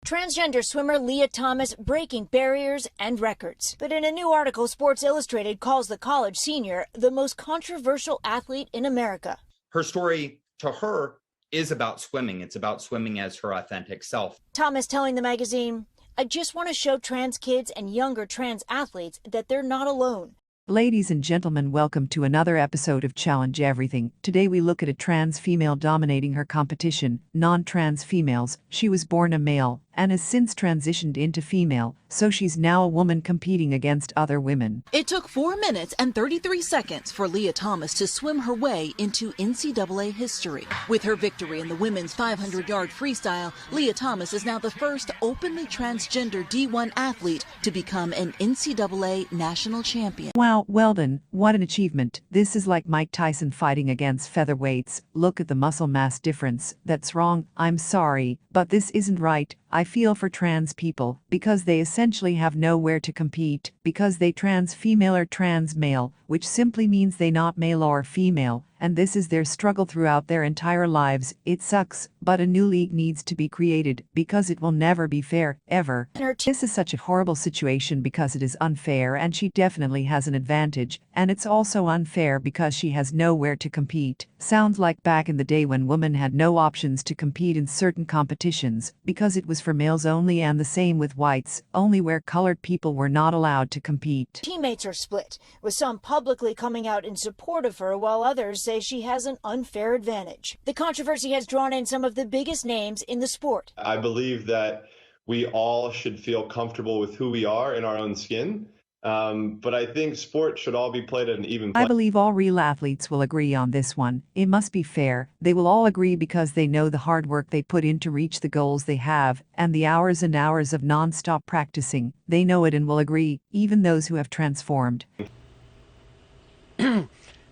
Transgender swimmer Leah Thomas breaking barriers and records. But in a new article, Sports Illustrated calls the college senior the most controversial athlete in America. Her story, to her, is about swimming. It's about swimming as her authentic self. Thomas telling the magazine, "I just want to show trans kids and younger trans athletes that they're not alone." Ladies and gentlemen, welcome to another episode of Challenge Everything. Today we look at a trans female dominating her competition, non-trans females. She was born a male and has since transitioned into female, so she's now a woman competing against other women. It took 4 minutes and 33 seconds for Leah Thomas to swim her way into NCAA history. With her victory in the women's 500-yard freestyle, Leah Thomas is now the first openly transgender D1 athlete to become an NCAA national champion. Wow, well done. What an achievement. This is like Mike Tyson fighting against featherweights. Look at the muscle mass difference. That's wrong. I'm sorry, but this isn't right. I feel for trans people because they essentially have nowhere to compete because they trans female or trans male, which simply means they not male or female, and this is their struggle throughout their entire lives. It sucks, but a new league needs to be created because it will never be fair, ever. This is such a horrible situation because it is unfair and she definitely has an advantage, and it's also unfair because she has nowhere to compete. Sounds like back in the day when women had no options to compete in certain competitions because it was for males only, and the same with whites, only where colored people were not allowed to compete. Teammates are split, with some publicly coming out in support of her while others say she has an unfair advantage. The controversy has drawn in some of the biggest names in the sport. I believe that we all should feel comfortable with who we are in our own skin. But I think sport should all be played at an even I believe all real athletes will agree on this one. It must be fair. They will all agree because they know the hard work they put in to reach the goals they have, and the hours and hours of non-stop practicing. They know it and will agree, even those who have transformed.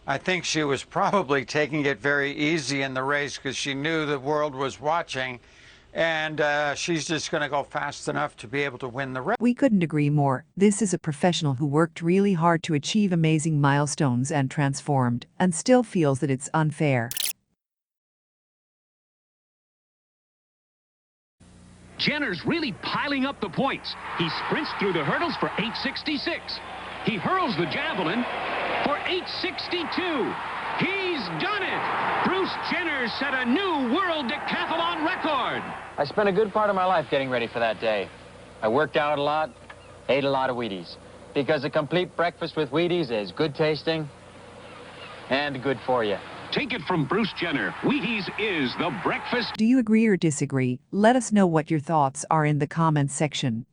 I think she was probably taking it very easy in the race because she knew the world was watching. And she's just going to go fast enough to be able to win the race. We couldn't agree more. This is a professional who worked really hard to achieve amazing milestones and transformed, and still feels that it's unfair. Jenner's really piling up the points. He sprints through the hurdles for 8:66. He hurls the javelin for 8:62. He's done it! Bruce Jenner set a new world decathlon record! I spent a good part of my life getting ready for that day. I worked out a lot, ate a lot of Wheaties. Because a complete breakfast with Wheaties is good tasting and good for you. Take it from Bruce Jenner. Wheaties is the breakfast. Do you agree or disagree? Let us know what your thoughts are in the comments section.